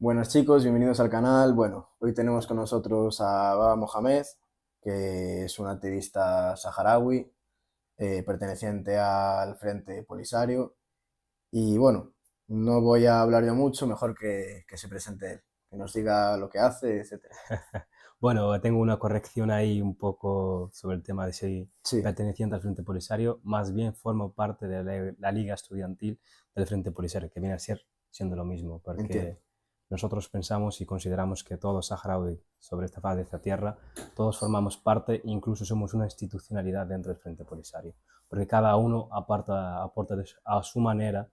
Buenas chicos, bienvenidos al canal. Bueno, hoy tenemos con nosotros a Baba Mohamed, que es un activista saharaui perteneciente al Frente Polisario. Y bueno, no voy a hablar yo mucho, mejor que se presente él, que nos diga lo que hace, etcétera. Bueno, tengo una corrección ahí un poco sobre el tema de si Sí, perteneciente al Frente Polisario, más bien formo parte de la Liga Estudiantil del Frente Polisario, que viene a ser siendo lo mismo, entiendo. porque nosotros pensamos y consideramos que todos saharaui sobre esta faz de esta tierra, todos formamos parte, incluso somos una institucionalidad dentro del Frente Polisario, porque cada uno aporta a su manera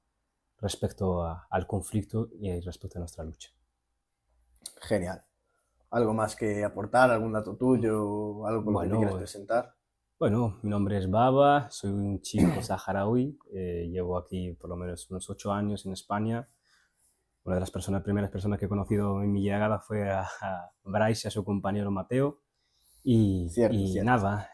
respecto al conflicto y respecto a nuestra lucha. Genial. ¿Algo más que aportar? ¿Algún dato tuyo? ¿Algo con lo que te quieras Bueno, presentar? Mi nombre es Baba, soy un chico saharaui, llevo aquí por lo menos unos 8 años en España. Una de las primeras personas que he conocido en mi llegada fue a Bryce y a su compañero Mateo. Cierto, Y cierto. nada,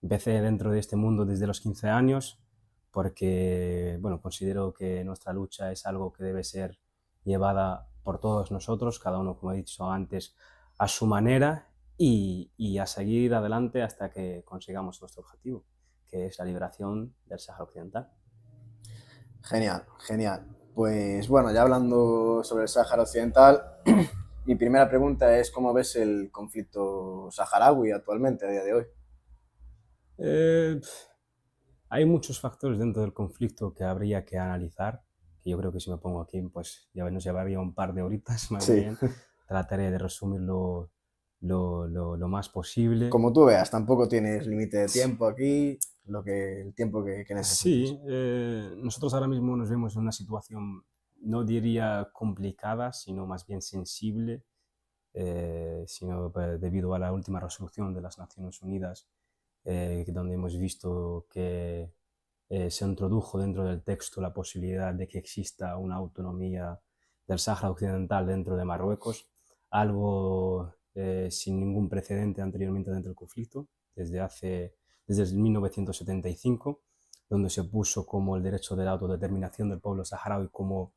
empecé dentro de este mundo desde los 15 años porque, bueno, considero que nuestra lucha es algo que debe ser llevada por todos nosotros, cada uno, como he dicho antes, a su manera y a seguir adelante hasta que consigamos nuestro objetivo, que es la liberación del Sáhara Occidental. Genial, genial. Pues bueno, ya hablando sobre el Sáhara Occidental, mi primera pregunta es ¿cómo ves el conflicto saharaui actualmente, a día de hoy? Eh, Hay muchos factores dentro del conflicto que habría que analizar, que yo creo que si me pongo aquí, pues ya nos llevaría un par de horitas más Sí, bien. Trataré de resumirlo lo más posible. como tú veas, tampoco tienes límite de Sí, tiempo aquí, el tiempo que necesites. nosotros ahora mismo nos vemos en una situación, no diría complicada, sino más bien sensible, debido a la última resolución de las Naciones Unidas, donde hemos visto que se introdujo dentro del texto la posibilidad de que exista una autonomía del Sáhara Occidental dentro de Marruecos, algo sin ningún precedente anteriormente dentro del conflicto, desde el 1975, donde se puso como el derecho de la autodeterminación del pueblo saharaui como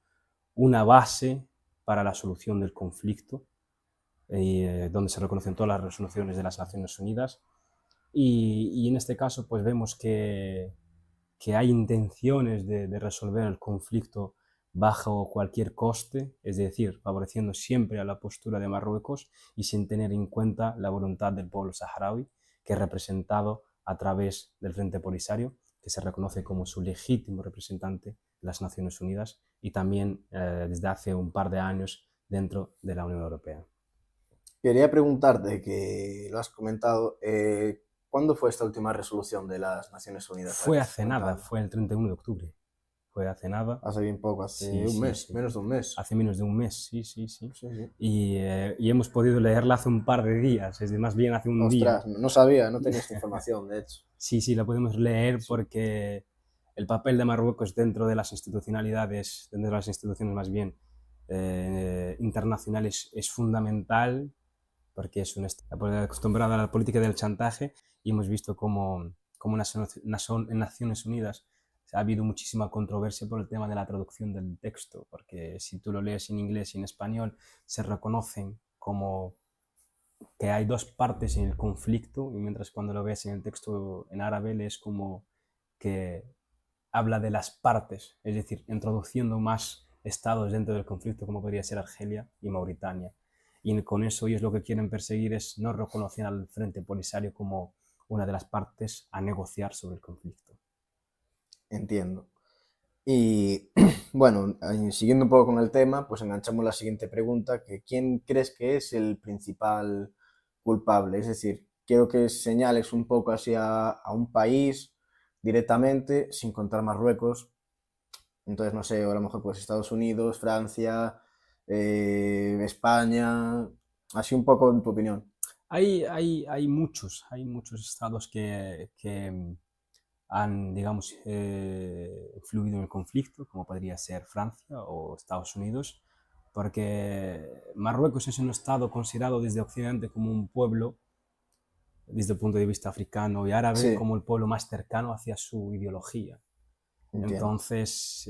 una base para la solución del conflicto, donde se reconocen todas las resoluciones de las Naciones Unidas. Y en este caso, pues vemos que hay intenciones de resolver el conflicto bajo cualquier coste, es decir, favoreciendo siempre a la postura de Marruecos y sin tener en cuenta la voluntad del pueblo saharaui, que es representado a través del Frente Polisario, que se reconoce como su legítimo representante en las Naciones Unidas y también desde hace un par de años dentro de la Unión Europea. Quería preguntarte, que lo has comentado, ¿cuándo fue esta última resolución de las Naciones Unidas a la Fue que estás hace nada, comentando? fue el 31 de octubre, fue hace nada. Hace bien poco, Sí, hace un sí, mes, sí. menos de un mes. Hace menos de un mes, sí, sí, sí. Sí, sí. Y hemos podido leerla hace un par de días, es decir, más bien hace un día. Ostras, no sabía, no tenía esta información, de hecho. Sí, sí, la podemos leer Sí. porque el papel de Marruecos dentro de las institucionalidades, dentro de las instituciones más bien internacionales, es fundamental porque es una acostumbrada a la política del chantaje y hemos visto cómo en Naciones Unidas ha habido muchísima controversia por el tema de la traducción del texto, porque si tú lo lees en inglés y en español, se reconocen como que hay dos partes en el conflicto, y mientras cuando lo ves en el texto en árabe lees como que habla de las partes, es decir, introduciendo más estados dentro del conflicto, como podría ser Argelia y Mauritania. Y con eso ellos lo que quieren perseguir es no reconocer al Frente Polisario como una de las partes a negociar sobre el conflicto. Entiendo. Y bueno, siguiendo un poco con el tema, pues enganchamos la siguiente pregunta, que ¿quién crees que es el principal culpable? Es decir, quiero que señales un poco a un país directamente, sin contar Marruecos. Entonces, no sé, a lo mejor pues Estados Unidos, Francia, España, así un poco en tu opinión. Hay muchos estados que han, digamos, influido en el conflicto, como podría ser Francia o Estados Unidos, porque Marruecos es un estado considerado desde Occidente como un pueblo, desde el punto de vista africano y árabe, Sí, como el pueblo más cercano hacia su ideología. Entiendo. Entonces,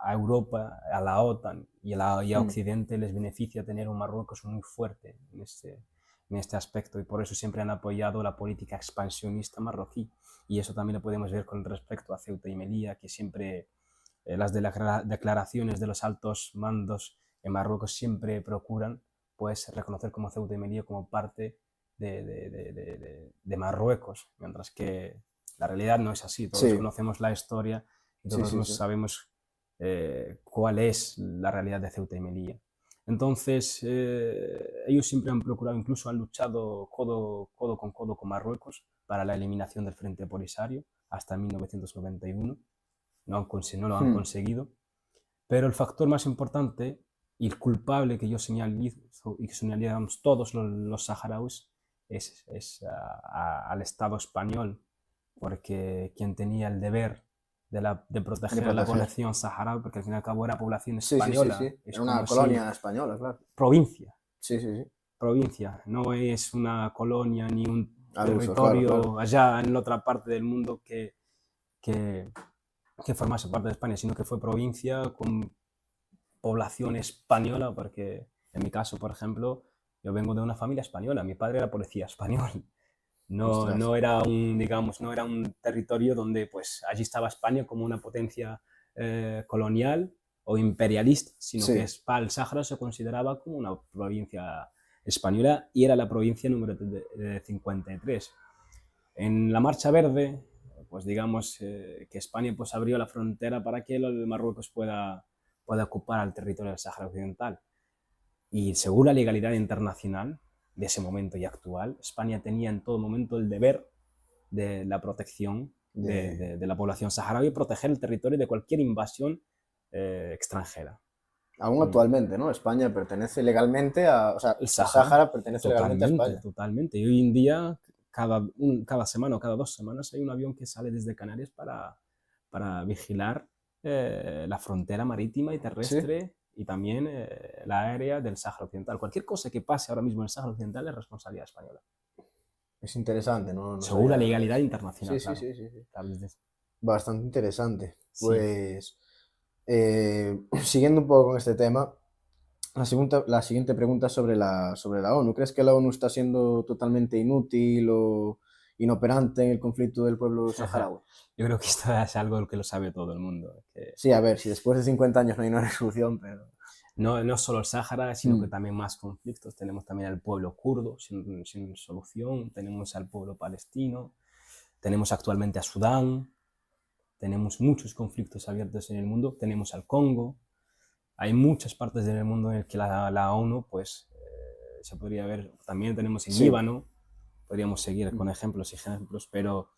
a Europa, a la OTAN y a Mm, Occidente les beneficia tener un Marruecos muy fuerte en este aspecto, y por eso siempre han apoyado la política expansionista marroquí. Y eso también lo podemos ver con respecto a Ceuta y Melilla, que siempre las declaraciones de los altos mandos en Marruecos siempre procuran, pues, reconocer como Ceuta y Melilla como parte de Marruecos, mientras que la realidad no es así. Todos sí, conocemos la historia y sí, todos sí, nos sí. sabemos cuál es la realidad de Ceuta y Melilla. Entonces, ellos siempre han procurado, incluso han luchado codo con codo con Marruecos para la eliminación del Frente Polisario hasta 1991. No lo han Mm, conseguido, pero el factor más importante y el culpable que yo señalizo y que señalamos todos los saharauis es al Estado español, porque quien tenía el deber de de proteger a la proteger. población saharaui, porque al fin y al cabo era población Sí, sí, sí, sí. española, es Era una como si colonia española, claro. provincia, Sí, sí, sí. provincia, no es una colonia ni un Al uso, claro, claro. territorio allá en la otra parte del mundo que, que formase parte de España, sino que fue provincia con población española, porque en mi caso, por ejemplo, yo vengo de una familia española, mi padre era policía español. No, Ostras. no era un, digamos, no era un territorio donde pues allí estaba España como una potencia colonial o imperialista, sino que Sí. el Sáhara se consideraba como una provincia española y era la provincia número 53. En la Marcha Verde, pues digamos que España pues abrió la frontera para que el Marruecos pueda ocupar el territorio del Sáhara Occidental. Y según la legalidad internacional de ese momento y actual, España tenía en todo momento el deber de la protección de, De... de, de la población saharaui y proteger el territorio de cualquier invasión extranjera. Aún Mm. actualmente, ¿no? España pertenece legalmente a... O sea, El el Sáhara, Sáhara pertenece legalmente a totalmente, España. totalmente. Y hoy en día, cada semana o cada 2 semanas, hay un avión que sale desde Canarias para vigilar la frontera marítima y Sí. terrestre y también la aérea del Sáhara Occidental. Cualquier cosa que pase ahora mismo en el Sáhara Occidental es responsabilidad española. Es interesante, ¿no? No Según la sabía legalidad eso. internacional, Sí, sí, claro. sí, sí, sí. Claro, Bastante interesante. sí. Pues, siguiendo un poco con este tema, la siguiente pregunta es sobre la ONU. ¿Crees que la ONU está siendo totalmente inútil o inoperante en el conflicto del pueblo saharaui? Yo creo que esto es algo que lo sabe todo el mundo. Que Sí, a ver, si después de 50 años no hay una resolución, pero... no solo el Sáhara, sino que Mm, también más conflictos. Tenemos también al pueblo kurdo sin solución, tenemos al pueblo palestino, tenemos actualmente a Sudán, tenemos muchos conflictos abiertos en el mundo, tenemos al Congo. Hay muchas partes del mundo en el que la ONU, pues, se podría ver. También tenemos en sí. Líbano, podríamos seguir con Mm. ejemplos, pero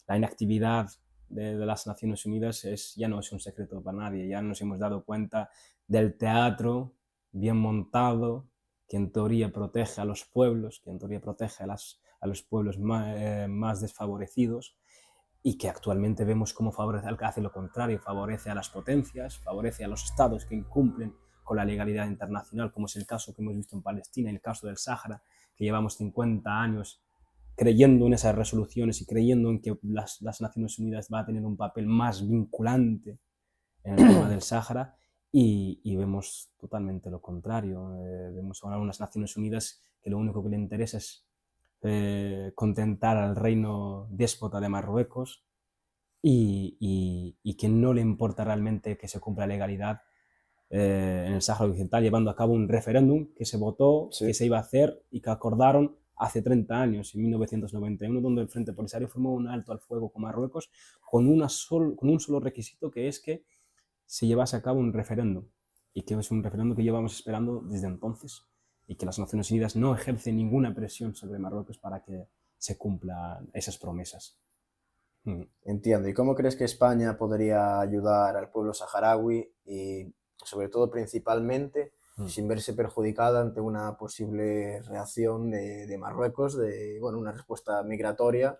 la inactividad de las Naciones Unidas ya no es un secreto para nadie. Ya nos hemos dado cuenta del teatro bien montado, que en teoría protege a los pueblos, que en teoría protege a los pueblos más desfavorecidos, y que actualmente vemos cómo hace lo contrario, favorece a las potencias, favorece a los estados que incumplen con la legalidad internacional, como es el caso que hemos visto en Palestina, el caso del Sáhara, que llevamos 50 años creyendo en esas resoluciones y creyendo en que las Naciones Unidas va a tener un papel más vinculante en el tema del Sáhara, y vemos totalmente lo contrario. Vemos ahora unas Naciones Unidas que lo único que le interesa es contentar al reino déspota de Marruecos, y que no le importa realmente que se cumpla la legalidad en el Sáhara Occidental, llevando a cabo un referéndum que se votó, que Sí. se iba a hacer y que acordaron hace 30 años, en 1991, donde el Frente Polisario firmó un alto al fuego con Marruecos con un solo requisito, que es que se llevase a cabo un referéndum, y que es un referéndum que llevamos esperando desde entonces, y que las Naciones Unidas no ejercen ninguna presión sobre Marruecos para que se cumplan esas promesas. Mm. Entiendo. ¿Y cómo crees que España podría ayudar al pueblo saharaui y, sobre todo, principalmente, Mm. sin verse perjudicada ante una posible reacción de Marruecos, de, bueno, una respuesta migratoria,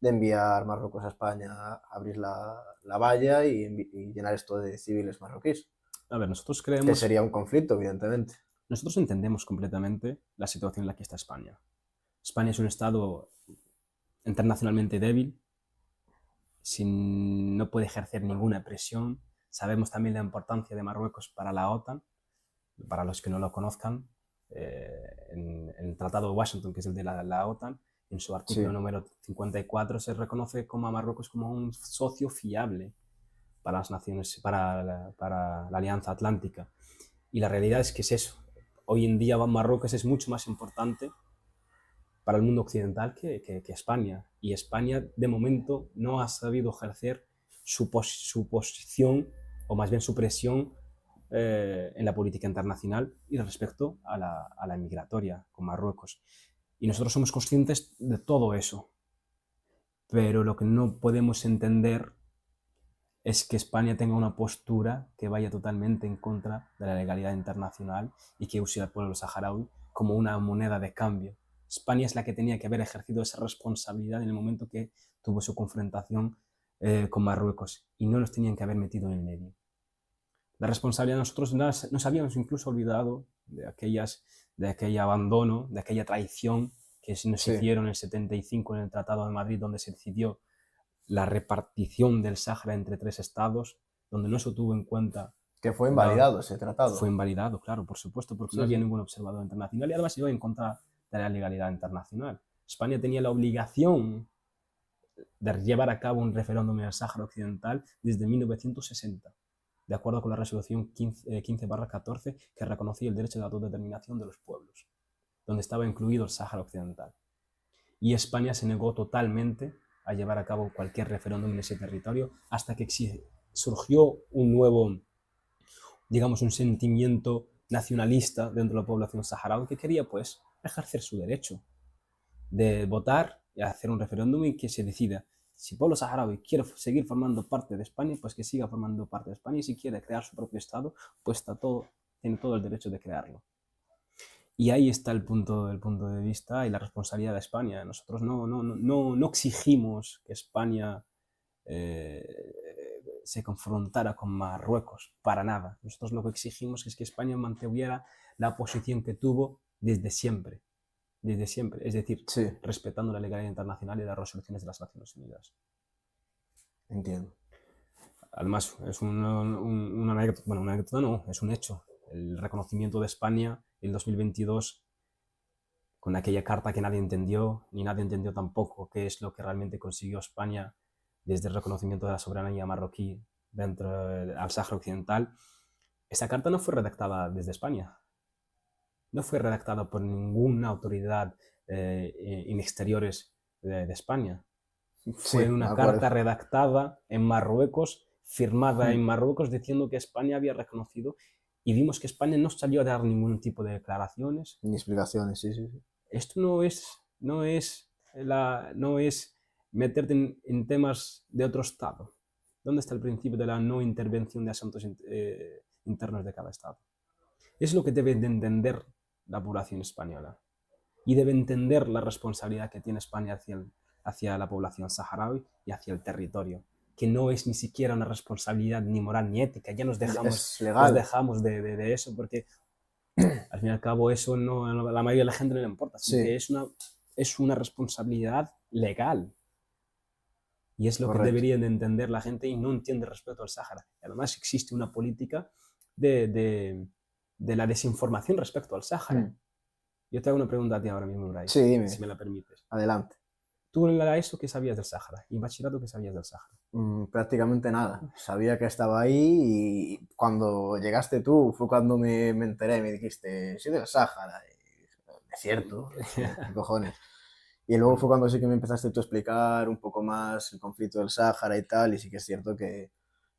de enviar Marruecos a España a abrir la valla y llenar esto de civiles marroquíes? A ver, Que sería un conflicto, evidentemente. nosotros entendemos completamente la situación en la que está España. España es un estado internacionalmente débil, no puede ejercer ninguna presión. Sabemos también la importancia de Marruecos para la OTAN, para los que no lo conozcan. En el Tratado de Washington, que es el de la OTAN, en su artículo Sí, número 54 se reconoce como a Marruecos como un socio fiable para las naciones, para la Alianza Atlántica. Y la realidad es que es eso. Hoy en día Marruecos es mucho más importante para el mundo occidental que España. Y España, de momento, no ha sabido ejercer su posición, o más bien su presión, en la política internacional y respecto a la migratoria con Marruecos. Y nosotros somos conscientes de todo eso. Pero lo que no podemos entender es que España tenga una postura que vaya totalmente en contra de la legalidad internacional y que use al pueblo saharaui como una moneda de cambio. España es la que tenía que haber ejercido esa responsabilidad en el momento que tuvo su confrontación con Marruecos, y no nos tenían que haber metido en el medio. La responsabilidad, nosotros nos habíamos incluso olvidado de aquel abandono, de aquella traición que nos sí. hicieron en el 75 en el Tratado de Madrid, donde se decidió la repartición del Sáhara entre 3 estados, donde no se tuvo en cuenta. Que fue invalidado ese tratado. Fue invalidado, claro, por supuesto, porque no Sí, había sí. ningún observador internacional, y además iba en contra de la legalidad internacional. España tenía la obligación de llevar a cabo un referéndum en el Sáhara Occidental desde 1960, de acuerdo con la resolución 15/14, que reconocía el derecho de autodeterminación de los pueblos, donde estaba incluido el Sáhara Occidental. Y España se negó totalmente a llevar a cabo cualquier referéndum en ese territorio hasta que surgió un nuevo, digamos, un sentimiento nacionalista dentro de la población saharaui que quería, pues, ejercer su derecho de votar y hacer un referéndum y que se decida. Si el pueblo saharaui quiere seguir formando parte de España, pues que siga formando parte de España, y si quiere crear su propio Estado, pues tiene todo el derecho de crearlo. Y ahí está el punto de vista y la responsabilidad de España. Nosotros no exigimos que España se confrontara con Marruecos, para nada. Nosotros lo que exigimos es que España mantuviera la posición que tuvo desde siempre, es decir, Sí, respetando la legalidad internacional y las resoluciones de las Naciones Unidas. entiendo. Además, es una anécdota, bueno, una anécdota no, es un hecho. El reconocimiento de España en 2022, con aquella carta que nadie entendió, ni nadie entendió tampoco qué es lo que realmente consiguió España desde el reconocimiento de la soberanía marroquí dentro al Sáhara Occidental. Esa carta no fue redactada desde España, no fue redactada por ninguna autoridad en exteriores de España. Fue Sí, me una carta acuerdo. redactada en Marruecos, firmada en Marruecos, diciendo que España había reconocido, y vimos que España no salió a dar ningún tipo de declaraciones. Ni explicaciones, sí, sí, sí. Esto no es meterte en temas de otro Estado. ¿Dónde está el principio de la no intervención de asuntos internos de cada Estado? Es lo que debe de entender la población española, y debe entender la responsabilidad que tiene España hacia la población saharaui y hacia el territorio, que no es ni siquiera una responsabilidad ni moral ni ética. Ya Es nos legal. dejamos de eso, porque al fin y al cabo eso no, a la mayoría de la gente no le importa, sino que Sí, es una responsabilidad legal. Y es lo que correcto. debería de entender la gente, y no entiende respecto al Sáhara. Y además existe una política de la desinformación respecto al Sáhara. Yo te hago una pregunta a ti ahora mismo, Sí, Bryce, si dime, me la permites. adelante. ¿Tú en la ESO qué sabías del Sáhara? ¿Y en bachillerato qué sabías del Sáhara? Prácticamente nada. Sabía que estaba ahí y cuando llegaste tú fue cuando me enteré, me dijiste, soy del Sáhara. Y dije, desierto, ¿qué cojones? Y luego fue Bueno, cuando sí que me empezaste tú a explicar un poco más el conflicto del Sáhara y tal, y sí que es cierto que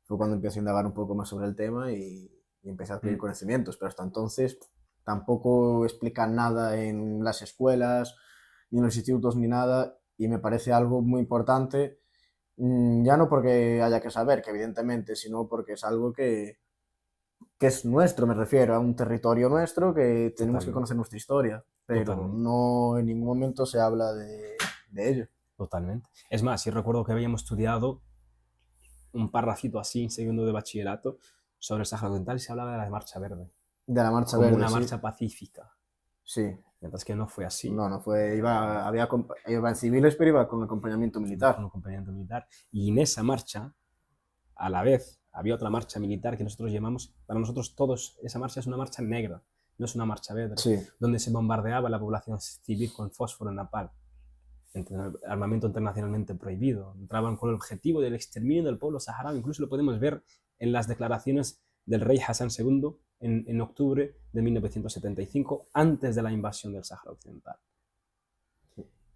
fue cuando empecé a indagar un poco más sobre el tema y empecé a adquirir mm, conocimientos, pero hasta entonces tampoco explican nada en las escuelas, ni en los institutos, ni nada, y me parece algo muy importante, ya no porque haya que saber, que evidentemente, sino porque es algo que es nuestro, me refiero, a un territorio nuestro que tenemos que totalmente, conocer nuestra historia, pero totalmente, no en ningún momento se habla de ello. totalmente. Es más, yo recuerdo que habíamos estudiado un parrafito así, en segundo de bachillerato, sobre el Sáhara Occidental, y se hablaba de la Marcha Verde, De la Marcha como Verde, una sí. marcha pacífica. Sí. mientras que no fue así. No, no fue, iban civiles, pero iba con acompañamiento militar. Con un acompañamiento militar. Y en esa marcha, a la vez, había otra marcha militar que nosotros llamamos, para nosotros todos, esa marcha es una marcha negra, no es una marcha verde, Sí. donde se bombardeaba la población civil con fósforo napalm, armamento internacionalmente prohibido. Entraban con el objetivo del exterminio del pueblo saharaui. Incluso lo podemos ver en las declaraciones del rey Hassan II en octubre de 1975, antes de la invasión del Sáhara Occidental.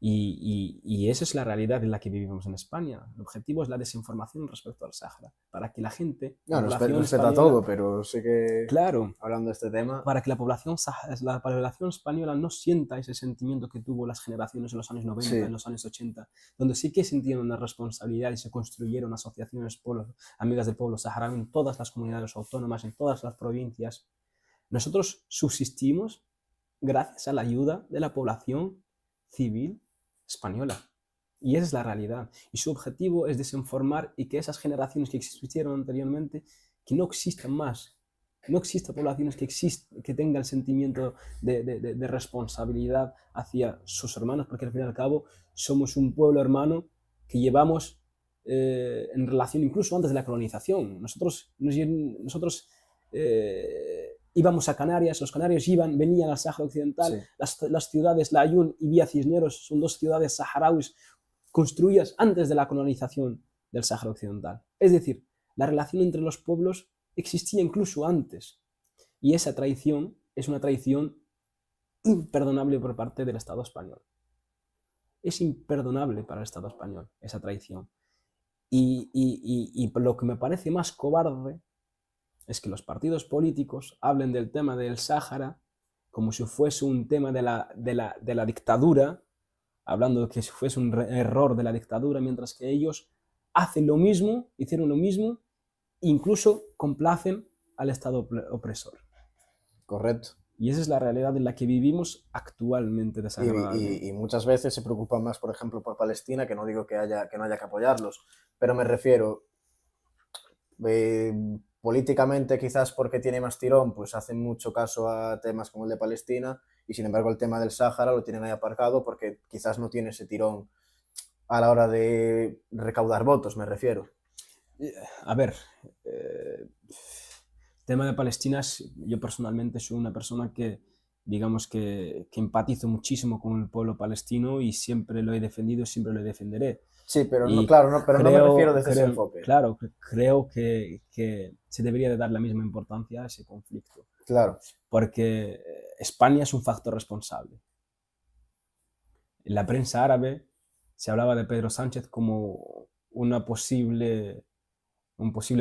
Y esa es la realidad en la que vivimos en España. El objetivo es la desinformación respecto al Sáhara, para que la gente, No, la población respeta española, todo, pero sé que claro, hablando de este tema, para que la población española no sienta ese sentimiento que tuvo las generaciones en los años 90, en sí, los años 80, donde sí que sintieron una responsabilidad y se construyeron asociaciones amigas del pueblo saharaui en todas las comunidades autónomas, en todas las provincias. Nosotros subsistimos gracias a la ayuda de la población civil española. Y esa es la realidad. Y su objetivo es desinformar y que esas generaciones que existieron anteriormente, que no existan más. No existan poblaciones que tengan el sentimiento de responsabilidad hacia sus hermanos, porque al fin y al cabo somos un pueblo hermano que llevamos en relación incluso antes de la colonización. Nosotros íbamos a Canarias, los canarios venían al Sáhara Occidental, sí. las ciudades La Ayun y Villa Cisneros son dos ciudades saharauis construidas antes de la colonización del Sáhara Occidental. Es decir, la relación entre los pueblos existía incluso antes. Y esa traición es una traición imperdonable por parte del Estado español. Es imperdonable para el Estado español esa traición. Y lo que me parece más cobarde es que los partidos políticos hablen del tema del Sáhara como si fuese un tema de la dictadura, hablando de que si fuese un error de la dictadura, mientras que ellos hacen lo mismo, hicieron lo mismo, incluso complacen al Estado opresor. Correcto. Y esa es la realidad en la que vivimos actualmente, desagradablemente. Y muchas veces se preocupan más, por ejemplo, por Palestina, que no digo que no haya que apoyarlos, pero me refiero, políticamente quizás porque tiene más tirón, pues hacen mucho caso a temas como el de Palestina, y sin embargo el tema del Sáhara lo tienen ahí aparcado porque quizás no tiene ese tirón a la hora de recaudar votos, me refiero. A ver, tema de Palestina, yo personalmente soy una persona que, digamos que empatizo muchísimo con el pueblo palestino y siempre lo he defendido y siempre lo defenderé. Sí, pero no, Y claro, no, pero no me refiero desde ese enfoque. Claro, creo que se debería de dar la misma importancia a ese conflicto. Claro. Porque España es un factor responsable. En la prensa árabe se hablaba de Pedro Sánchez como un posible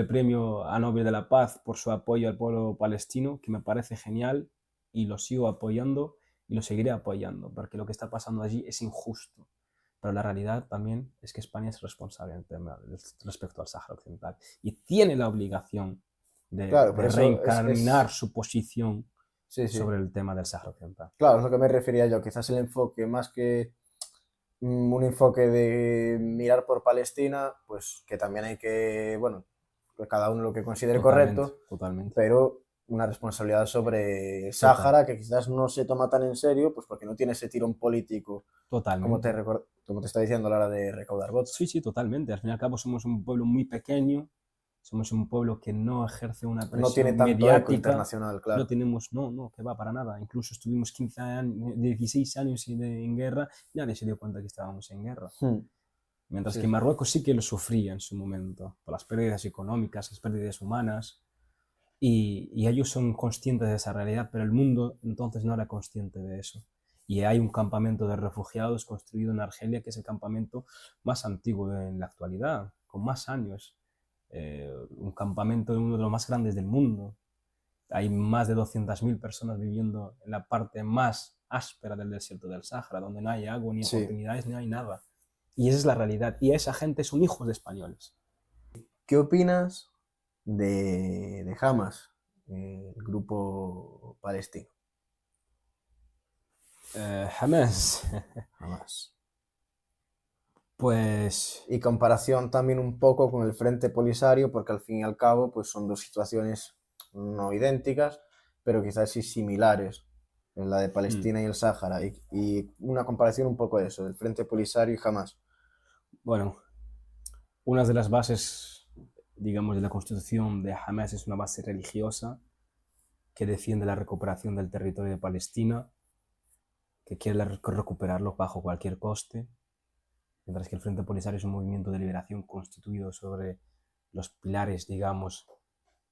premio a Nobel de la Paz por su apoyo al pueblo palestino, que me parece genial y lo sigo apoyando y lo seguiré apoyando, porque lo que está pasando allí es injusto. Pero la realidad también es que España es responsable en tema respecto al Sáhara Occidental y tiene la obligación de reencarnar su posición sobre el tema del Sáhara Occidental. Claro, es lo que me refería yo, quizás el enfoque, más que un enfoque de mirar por Palestina, pues que también hay que, bueno, cada uno lo que considere correcto, pero una responsabilidad sobre Sáhara que quizás no se toma tan en serio, pues porque no tiene ese tirón político, como te está diciendo a la hora de recaudar votos. Sí, totalmente. Al fin y al cabo somos un pueblo muy pequeño, somos un pueblo que no ejerce una presión no tiene tanto mediática, eco internacional, claro. No tenemos, que va para nada. Incluso estuvimos 15 años, 16 años en guerra y nadie se dio cuenta que estábamos en guerra. Mientras que Marruecos sí que lo sufría en su momento, por las pérdidas económicas, las pérdidas humanas, y ellos son conscientes de esa realidad, pero el mundo entonces no era consciente de eso. Y hay un campamento de refugiados construido en Argelia, que es el campamento más antiguo en la actualidad, con más años. Un campamento, uno de los más grandes del mundo. Hay más de 200.000 personas viviendo en la parte más áspera del desierto del Sáhara, donde no hay agua, ni oportunidades, ni hay nada. Y esa es la realidad. Y esa gente son hijos de españoles. ¿Qué opinas de Hamas, el grupo palestino? Hamas. Pues... Y comparación también un poco con el Frente Polisario, porque al fin y al cabo pues son dos situaciones no idénticas, pero quizás sí similares. la de Mm. Palestina y el Sáhara, y una comparación un poco de eso, del Frente Polisario y Hamas. Bueno, una de las bases, digamos, de la constitución de Hamas es una base religiosa que defiende la recuperación del territorio de Palestina, que quiere recuperarlo bajo cualquier coste, mientras que el Frente Polisario es un movimiento de liberación constituido sobre los pilares, digamos,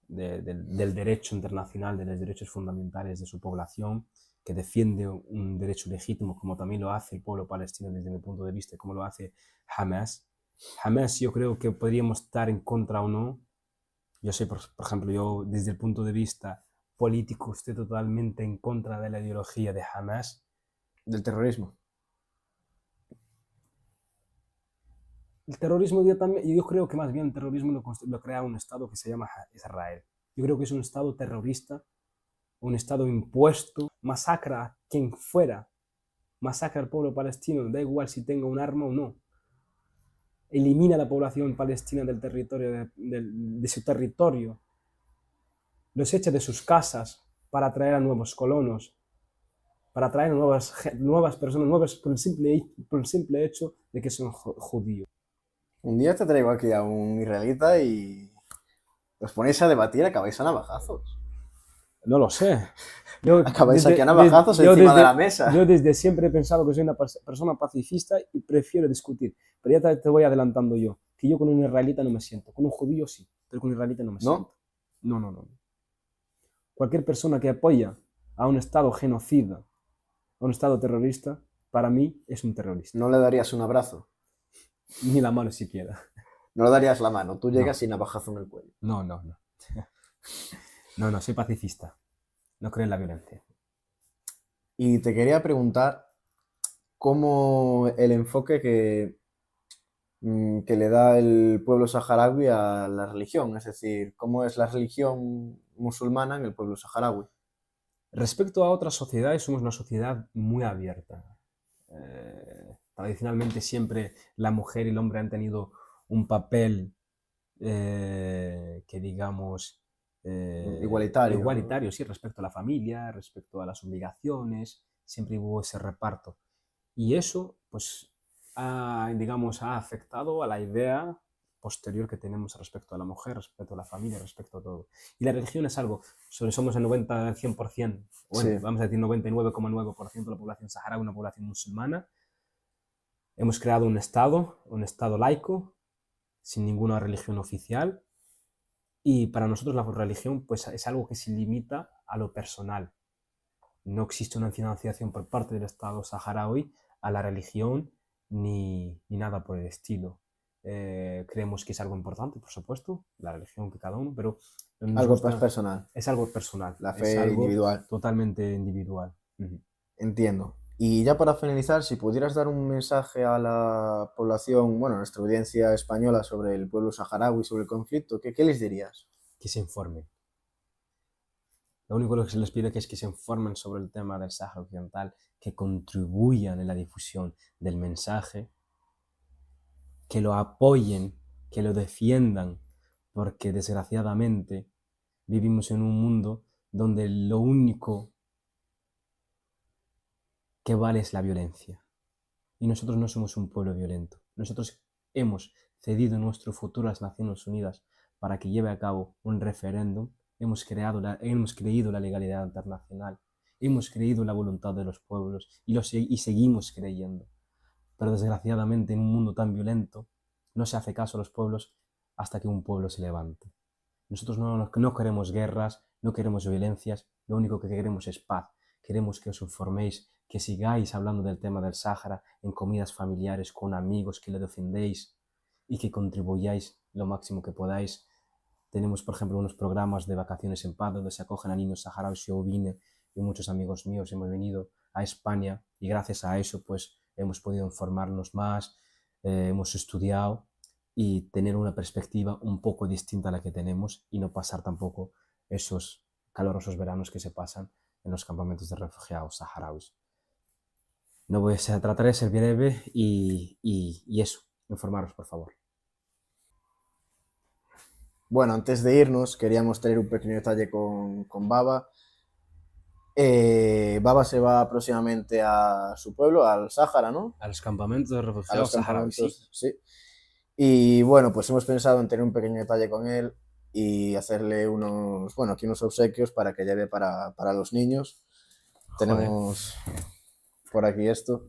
del derecho internacional, de los derechos fundamentales de su población, que defiende un derecho legítimo, como también lo hace el pueblo palestino desde mi punto de vista, como lo hace Hamas. Hamas yo creo que podríamos estar en contra o no. Yo sé, por ejemplo, yo desde el punto de vista político estoy totalmente en contra de la ideología de Hamas. Del terrorismo. El terrorismo yo creo que más bien el terrorismo lo crea un Estado que se llama Israel. Yo creo que es un Estado terrorista, un Estado impuesto, masacra a quien fuera, masacra al pueblo palestino, da igual si tenga un arma o no. Elimina a la población palestina del territorio de su territorio, los echa de sus casas para atraer a nuevos colonos, para atraer a nuevas personas, nuevas por el simple hecho de que son judíos. Un día te traigo aquí a un israelita y os ponéis a debatir, acabáis a navajazos. No lo sé. Yo Acabáis aquí a desde, navajazos encima de la mesa. yo desde siempre he pensado que soy una persona pacifista y prefiero discutir. Pero ya te voy adelantando yo, que yo con un israelita no me siento. Con un judío sí, pero con un israelita no me siento. ¿No? No, no, no. Cualquier persona que apoya a un Estado genocida, a un Estado terrorista, para mí es un terrorista. No le darías un abrazo. Ni la mano siquiera. No le darías la mano. Tú No, llegas y navajazo en el cuello. no, no, no. No, no, soy pacifista. No creo en la violencia. Y te quería preguntar cómo el enfoque que le da el pueblo saharaui a la religión, es decir, cómo es la religión musulmana en el pueblo saharaui. Respecto a otras sociedades, somos una sociedad muy abierta. Tradicionalmente siempre la mujer y el hombre han tenido un papel que digamos Igualitario, ¿no? igualitario, sí, respecto a la familia, respecto a las obligaciones, siempre hubo ese reparto. Y eso, pues, digamos, ha afectado a la idea posterior que tenemos respecto a la mujer, respecto a la familia, respecto a todo. Y la religión es algo, somos el 90, el 100%, bueno, Sí. vamos a decir 99,9% de la población saharaui, una población musulmana. Hemos creado un estado laico, sin ninguna religión oficial, y para nosotros la religión pues, es algo que se limita a lo personal. No existe una financiación por parte del Estado saharaui a la religión ni nada por el estilo. Creemos que es algo importante, por supuesto, la religión que cada uno, pero nos Algo más gusta, personal, es algo personal, la es fe algo individual. totalmente individual. Entiendo. Y ya para finalizar, si pudieras dar un mensaje a la población, bueno, a nuestra audiencia española sobre el pueblo saharaui, sobre el conflicto, ¿qué les dirías? Que se informen. Lo único que se les pide es que se informen sobre el tema del Sáhara Occidental, que contribuyan en la difusión del mensaje, que lo apoyen, que lo defiendan, porque desgraciadamente vivimos en un mundo donde lo único que vale es la violencia. Y nosotros no somos un pueblo violento. Nosotros hemos cedido nuestro futuro a las Naciones Unidas para que lleve a cabo un referéndum. Hemos creído la legalidad internacional. Hemos creído en la voluntad de los pueblos y seguimos creyendo. Pero desgraciadamente en un mundo tan violento no se hace caso a los pueblos hasta que un pueblo se levante. Nosotros no queremos guerras, no queremos violencias, lo único que queremos es paz. Queremos que os informéis, que sigáis hablando del tema del Sáhara en comidas familiares con amigos, que le defendéis y que contribuyáis lo máximo que podáis. Tenemos, por ejemplo, unos programas de vacaciones en paz donde se acogen a niños saharauis. Yo vine y muchos amigos míos hemos venido a España y gracias a eso pues hemos podido informarnos más, hemos estudiado y tener una perspectiva un poco distinta a la que tenemos y no pasar tampoco esos calurosos veranos que se pasan en los campamentos de refugiados saharauis. No voy a tratar de ser breve y eso, informaros por favor. Bueno, antes de irnos, queríamos tener un pequeño detalle con Baba. Baba se va próximamente a su pueblo, al Sáhara, ¿no? A los campamentos de A refugiados los saharauis, sí. campamentos, sí. Y bueno, pues hemos pensado en tener un pequeño detalle con él y hacerle unos, bueno, aquí unos obsequios para que lleve para los niños. Joder. Tenemos por aquí esto.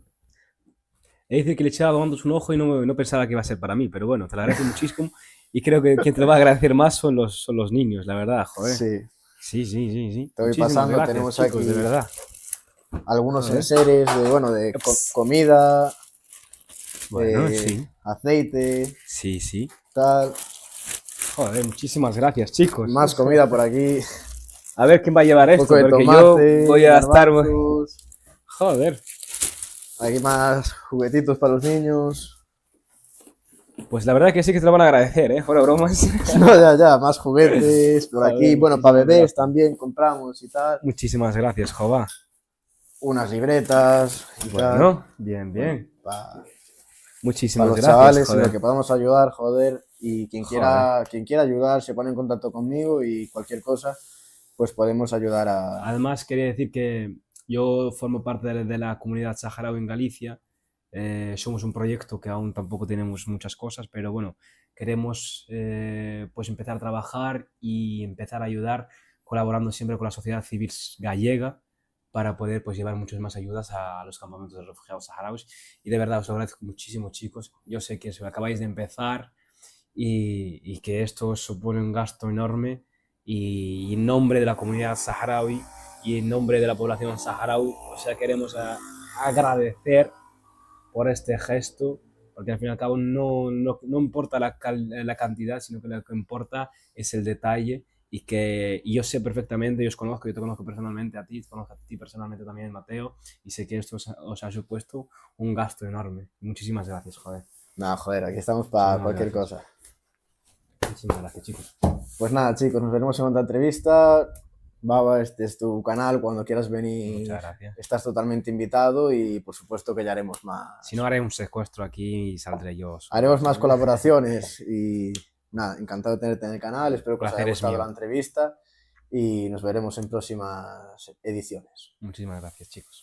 He de decir que le echaba antes un ojo y no pensaba que iba a ser para mí, pero bueno, te lo agradezco muchísimo y creo que quien te lo va a agradecer más son los niños, la verdad, joder. Sí, Sí, sí, sí, sí. te voy Muchísimas pasando. gracias, Tenemos chicos, de aquí verdad. algunos Joder. enseres de, bueno, de Ups. comida, Bueno, sí, aceite, sí, sí. tal. Joder, muchísimas gracias, chicos. Más comida por aquí. A ver quién va a llevar Un poco esto, de porque yo voy tomate, a estar... garbanzos. Joder. Aquí más juguetitos para los niños. Pues la verdad que sí que te lo van a agradecer, ¿eh? Fuera bromas. No, ya, más juguetes por aquí. Joder, Bueno, para muchísimas bebés gracias. también compramos y tal. Muchísimas gracias, Jova. Unas libretas y tal. Bueno, bien, Bueno, bien. para Muchísimas los gracias, chavales, en lo joder. que podamos ayudar, joder. Y Joder. quien quiera ayudar se pone en contacto conmigo y cualquier cosa, pues podemos ayudar a... Además, quería decir que yo formo parte de la comunidad saharaui en Galicia. Somos un proyecto que aún tampoco tenemos muchas cosas, pero bueno, queremos pues empezar a trabajar y empezar a ayudar colaborando siempre con la sociedad civil gallega para poder pues llevar muchas más ayudas a los campamentos de refugiados saharauis. Y de verdad os lo agradezco muchísimo, chicos. Yo sé que acabáis de empezar y que esto os supone un gasto enorme y en nombre de la comunidad saharaui y en nombre de la población saharaui, o sea, queremos agradecer por este gesto, porque al fin y al cabo no importa la cantidad, sino que lo que importa es el detalle y yo sé perfectamente, yo os conozco, yo te conozco personalmente a ti, te conozco a ti personalmente también, Mateo, y sé que esto os ha supuesto un gasto enorme. Muchísimas gracias, joder. Nada, joder, aquí estamos para Muchísimas cualquier gracias. cosa. Muchísimas gracias, chicos. Pues nada, chicos, nos veremos en otra entrevista. Baba, este es tu canal, cuando quieras venir Muchas gracias. estás totalmente invitado y por supuesto que ya haremos más. Si no, haré un secuestro aquí y saldré yo solo. Haremos más colaboraciones y nada, encantado de tenerte en el canal, espero que os haya Placer es gustado la mío. entrevista y nos veremos en próximas ediciones. Muchísimas gracias, chicos.